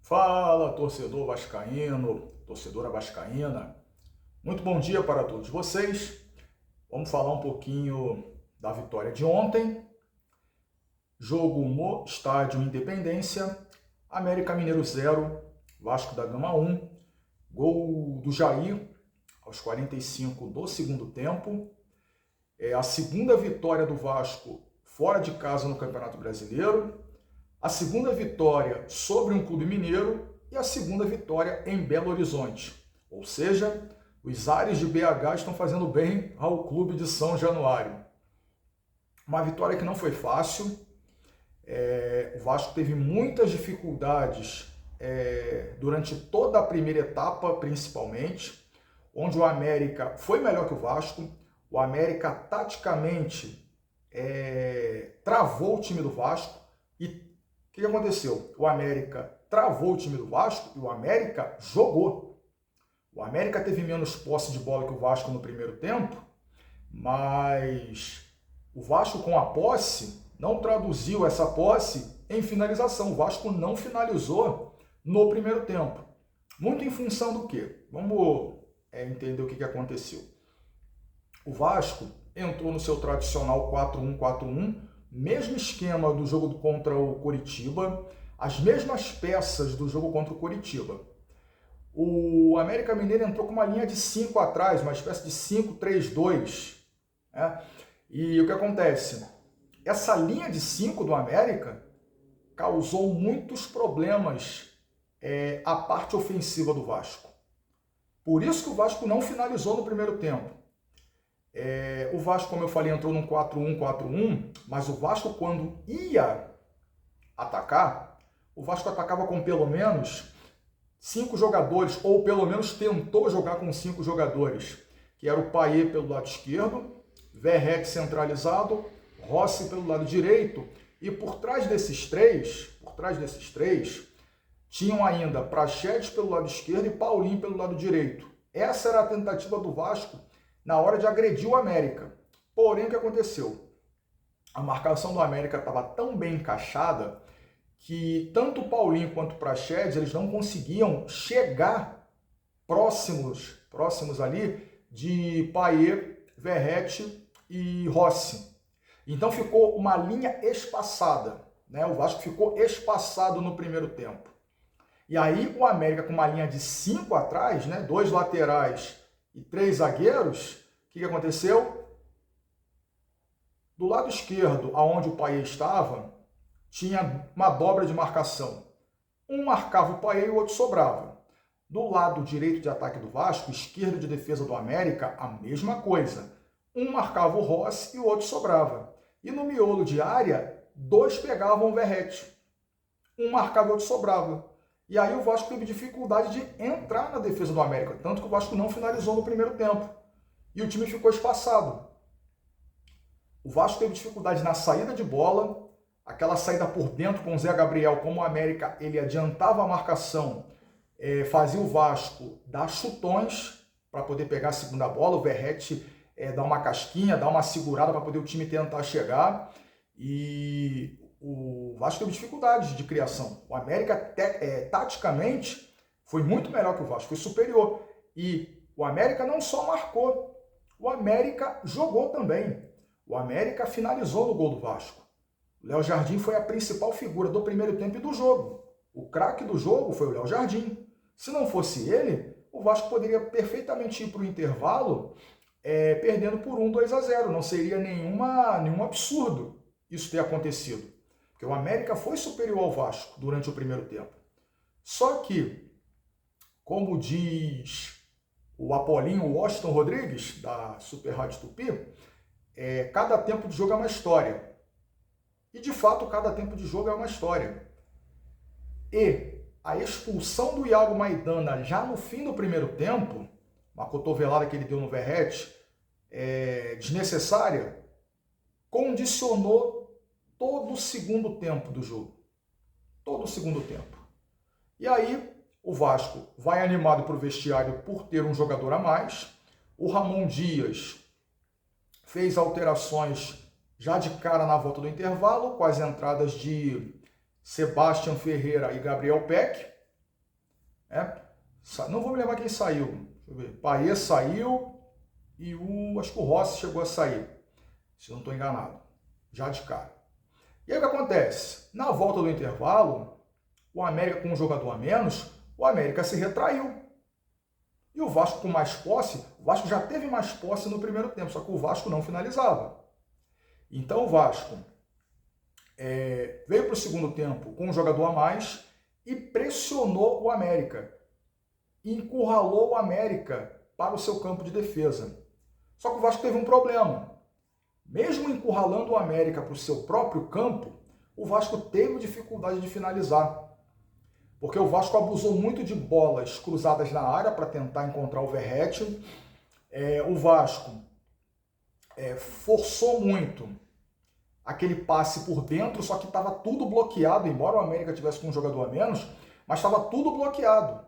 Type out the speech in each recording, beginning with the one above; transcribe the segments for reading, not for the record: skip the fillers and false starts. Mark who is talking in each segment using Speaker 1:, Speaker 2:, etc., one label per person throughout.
Speaker 1: Fala, torcedor vascaíno, torcedora vascaína. Muito bom dia para todos vocês. Vamos falar um pouquinho da vitória de ontem. Jogo no Estádio Independência. América Mineiro 0, Vasco da Gama 1. Gol do Jair aos 45 do segundo tempo. É a segunda vitória do Vasco fora de casa no Campeonato Brasileiro. A segunda vitória sobre um clube mineiro e a segunda vitória em Belo Horizonte. Ou seja, os ares de BH estão fazendo bem ao clube de São Januário. Uma vitória que não foi fácil. O Vasco teve muitas dificuldades durante toda a primeira etapa, principalmente, onde o América foi melhor que o Vasco. O América, taticamente, travou o time do Vasco e o que aconteceu? O América travou o time do Vasco e o América jogou. O América teve menos posse de bola que o Vasco no primeiro tempo, mas o Vasco com a posse não traduziu essa posse em finalização. O Vasco não finalizou no primeiro tempo. Muito em função do quê? Vamos entender o que aconteceu. O Vasco entrou no seu tradicional 4-1-4-1, mesmo esquema do jogo contra o Coritiba, as mesmas peças do jogo contra o Coritiba. O América Mineiro entrou com uma linha de 5 atrás, uma espécie de 5-3-2. Né? E o que acontece? Essa linha de 5 do América causou muitos problemas à parte ofensiva do Vasco. Por isso que o Vasco não finalizou no primeiro tempo. O Vasco, como eu falei, entrou num 4-1-4-1, mas o Vasco, quando ia atacar, o Vasco atacava com pelo menos 5 jogadores, ou pelo menos tentou jogar com 5 jogadores, que era o Payet pelo lado esquerdo, Verratti centralizado, Rossi pelo lado direito, e por trás desses três, tinham ainda Praxedes pelo lado esquerdo e Paulinho pelo lado direito. Essa era a tentativa do Vasco na hora de agredir o América. Porém, o que aconteceu? A marcação do América estava tão bem encaixada que tanto o Paulinho quanto o Praxedes, eles não conseguiam chegar próximos ali de Payet, Verratti e Rossi. Então ficou uma linha espaçada, né? O Vasco ficou espaçado no primeiro tempo. E aí o América com uma linha de 5 atrás, né? 2 laterais e 3 zagueiros, o que aconteceu? Do lado esquerdo, aonde o Payet estava, tinha uma dobra de marcação. Um marcava o Payet e o outro sobrava. Do lado direito de ataque do Vasco, esquerdo de defesa do América, a mesma coisa. Um marcava o Rossi e o outro sobrava. E no miolo de área, 2 pegavam o Verratti. Um marcava e o outro sobrava. E aí o Vasco teve dificuldade de entrar na defesa do América, tanto que o Vasco não finalizou no primeiro tempo. E o time ficou espaçado. O Vasco teve dificuldade na saída de bola, aquela saída por dentro com o Zé Gabriel, como o América ele adiantava a marcação, fazia o Vasco dar chutões para poder pegar a segunda bola, o Verratti dar uma casquinha, dar uma segurada para poder o time tentar chegar. E o Vasco teve dificuldades de criação. O América, taticamente, foi muito melhor que o Vasco, foi superior. E o América não só marcou, o América jogou também. O América finalizou no gol do Vasco. O Léo Jardim foi a principal figura do primeiro tempo e do jogo. O craque do jogo foi o Léo Jardim. Se não fosse ele, o Vasco poderia perfeitamente ir para o intervalo perdendo por 2-0. Não seria nenhum absurdo isso ter acontecido. Porque o América foi superior ao Vasco durante o primeiro tempo. Só que, como diz o Apolinho Washington Rodrigues, da Super Rádio Tupi, cada tempo de jogo é uma história. E, de fato, cada tempo de jogo é uma história. E a expulsão do Iago Maidana já no fim do primeiro tempo, uma cotovelada que ele deu no Verratti, desnecessária, condicionou todo o segundo tempo do jogo. Todo o segundo tempo. E aí, o Vasco vai animado para o vestiário por ter um jogador a mais. O Ramon Dias fez alterações já de cara na volta do intervalo, com as entradas de Sebastião Ferreira e Gabriel Peck. né? Não vou me lembrar quem saiu. Deixa eu ver. Payet saiu e acho que o Rossi chegou a sair, se não estou enganado, já de cara. E aí o que acontece? Na volta do intervalo, o América com um jogador a menos, o América se retraiu. E o Vasco com mais posse, o Vasco já teve mais posse no primeiro tempo, só que o Vasco não finalizava. Então o Vasco veio para o segundo tempo com um jogador a mais e pressionou o América. Encurralou o América para o seu campo de defesa. Só que o Vasco teve um problema. Mesmo encurralando o América para o seu próprio campo, o Vasco teve dificuldade de finalizar. Porque o Vasco abusou muito de bolas cruzadas na área para tentar encontrar o Verratti. O Vasco forçou muito aquele passe por dentro, só que estava tudo bloqueado, embora o América tivesse com um jogador a menos, mas estava tudo bloqueado.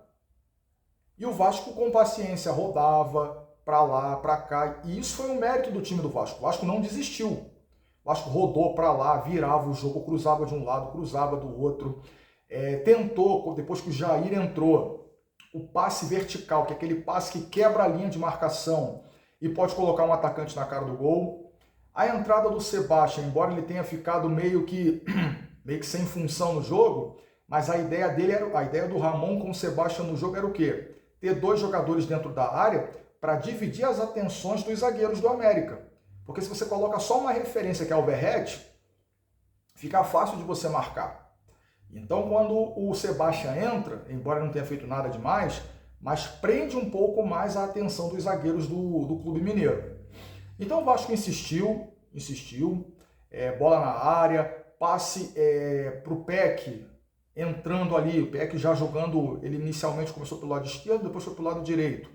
Speaker 1: E o Vasco, com paciência, rodava para lá, para cá, e isso foi um mérito do time do Vasco. O Vasco não desistiu. O Vasco rodou para lá, virava o jogo, cruzava de um lado, cruzava do outro. Tentou, depois que o Jair entrou, o passe vertical, que é aquele passe que quebra a linha de marcação e pode colocar um atacante na cara do gol. A entrada do Sebastião, embora ele tenha ficado meio que sem função no jogo, mas a ideia dele a ideia do Ramon com o Sebastião no jogo era o quê? Ter dois jogadores dentro da área para dividir as atenções dos zagueiros do América. Porque se você coloca só uma referência que é o Verratti, fica fácil de você marcar. Então, quando o Sebastião entra, embora não tenha feito nada demais, mas prende um pouco mais a atenção dos zagueiros do Clube Mineiro. Então o Vasco insistiu, bola na área, passe para o Peck, entrando ali, o Peck já jogando, ele inicialmente começou pelo lado esquerdo, depois foi pelo lado direito.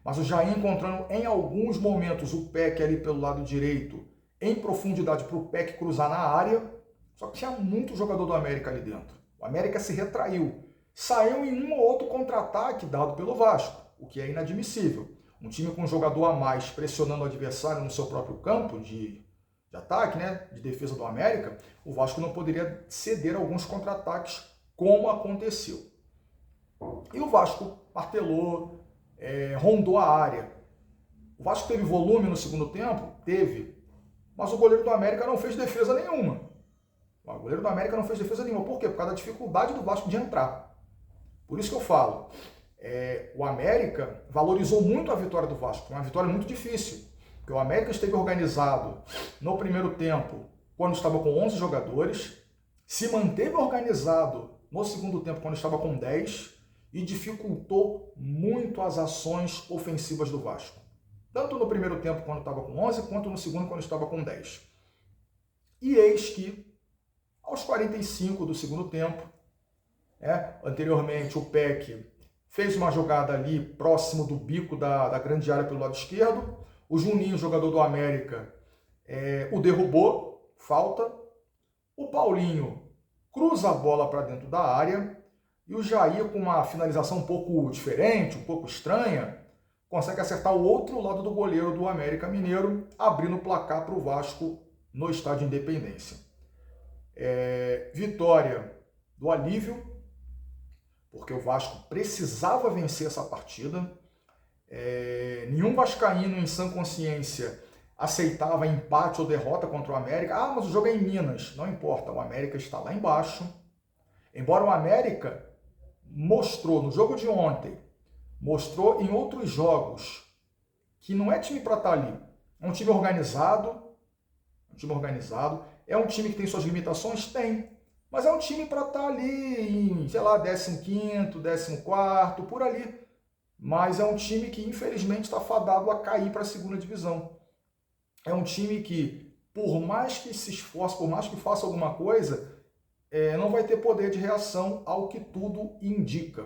Speaker 1: Mas o Jair encontrando em alguns momentos o Peck ali pelo lado direito, em profundidade para o Peck cruzar na área, só que tinha muito jogador do América ali dentro. O América se retraiu. Saiu em um ou outro contra-ataque dado pelo Vasco, o que é inadmissível. Um time com um jogador a mais pressionando o adversário no seu próprio campo de ataque, né, de defesa do América, o Vasco não poderia ceder alguns contra-ataques como aconteceu. E o Vasco martelou, rondou a área. O Vasco teve volume no segundo tempo? Teve. Mas o goleiro do América não fez defesa nenhuma. O goleiro do América não fez defesa nenhuma. Por quê? Por causa da dificuldade do Vasco de entrar. Por isso que eu falo, o América valorizou muito a vitória do Vasco. Uma vitória muito difícil. Porque o América esteve organizado no primeiro tempo, quando estava com 11 jogadores, se manteve organizado no segundo tempo, quando estava com 10, e dificultou muito as ações ofensivas do Vasco. Tanto no primeiro tempo, quando estava com 11, quanto no segundo, quando estava com 10. E eis que, aos 45 do segundo tempo, anteriormente o Peck fez uma jogada ali próximo do bico da grande área pelo lado esquerdo, o Juninho, jogador do América, o derrubou, falta, o Paulinho cruza a bola para dentro da área e o Jair, com uma finalização um pouco diferente, um pouco estranha, consegue acertar o outro lado do goleiro do América Mineiro, abrindo o placar para o Vasco no Estádio Independência. Vitória do alívio, porque o Vasco precisava vencer essa partida. Nenhum vascaíno em sã consciência aceitava empate ou derrota contra o América. Ah, mas o jogo é em Minas. Não importa, o América está lá embaixo. Embora o América mostrou no jogo de ontem, mostrou em outros jogos, que não é time para estar ali. É um time organizado, é um time que tem suas limitações? Tem. Mas é um time para estar ali em, sei lá, 15º, 14º, por ali. Mas é um time que, infelizmente, está fadado a cair para a segunda divisão. É um time que, por mais que se esforce, por mais que faça alguma coisa, não vai ter poder de reação ao que tudo indica.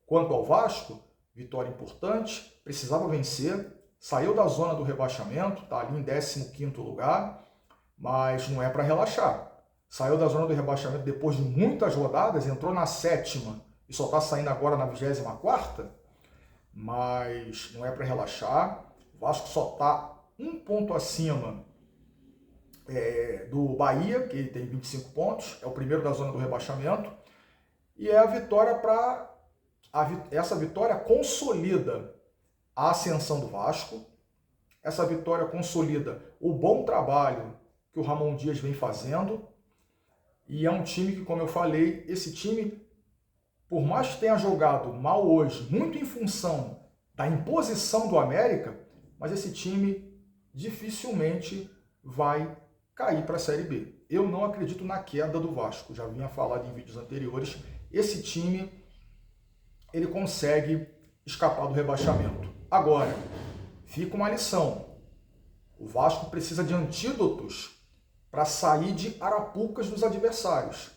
Speaker 1: Quanto ao Vasco, vitória importante, precisava vencer, saiu da zona do rebaixamento, está ali em 15º lugar, mas não é para relaxar. Saiu da zona do rebaixamento depois de muitas rodadas, entrou na 7ª e só está saindo agora na 24ª, mas não é para relaxar. O Vasco só está um ponto acima do Bahia, que tem 25 pontos, é o primeiro da zona do rebaixamento, e é a vitória para essa vitória consolida a ascensão do Vasco, essa vitória consolida o bom trabalho que o Ramon Dias vem fazendo, e é um time que, como eu falei, esse time, por mais que tenha jogado mal hoje, muito em função da imposição do América, mas esse time dificilmente vai cair para a Série B. Eu não acredito na queda do Vasco, já vinha falado em vídeos anteriores, esse time ele consegue escapar do rebaixamento. Agora, fica uma lição, o Vasco precisa de antídotos para sair de arapucas dos adversários.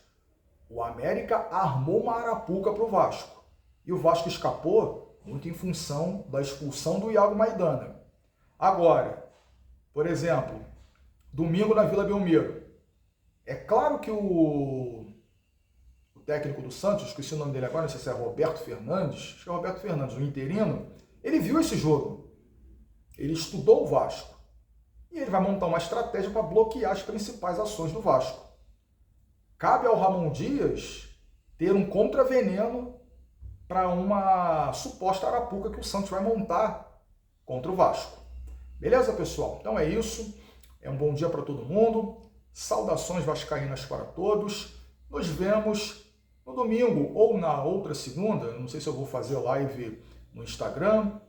Speaker 1: O América armou uma arapuca para o Vasco, e o Vasco escapou muito em função da expulsão do Iago Maidana. Agora, por exemplo, domingo na Vila Belmiro, é claro que o técnico do Santos, esqueci o nome dele agora, não sei se é Roberto Fernandes, acho que é Roberto Fernandes, o interino, ele viu esse jogo, ele estudou o Vasco, e ele vai montar uma estratégia para bloquear as principais ações do Vasco. Cabe ao Ramon Dias ter um contraveneno para uma suposta arapuca que o Santos vai montar contra o Vasco. Beleza, pessoal? Então é isso. É um bom dia para todo mundo. Saudações vascaínas para todos. Nos vemos no domingo ou na outra segunda. Não sei se eu vou fazer live no Instagram.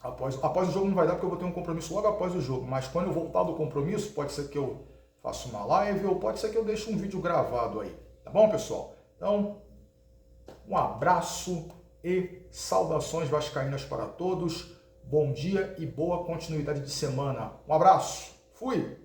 Speaker 1: Após o jogo não vai dar porque eu vou ter um compromisso logo após o jogo. Mas quando eu voltar do compromisso, pode ser que eu faça uma live ou pode ser que eu deixe um vídeo gravado aí. Tá bom, pessoal? Então, um abraço e saudações vascaínas para todos. Bom dia e boa continuidade de semana. Um abraço. Fui!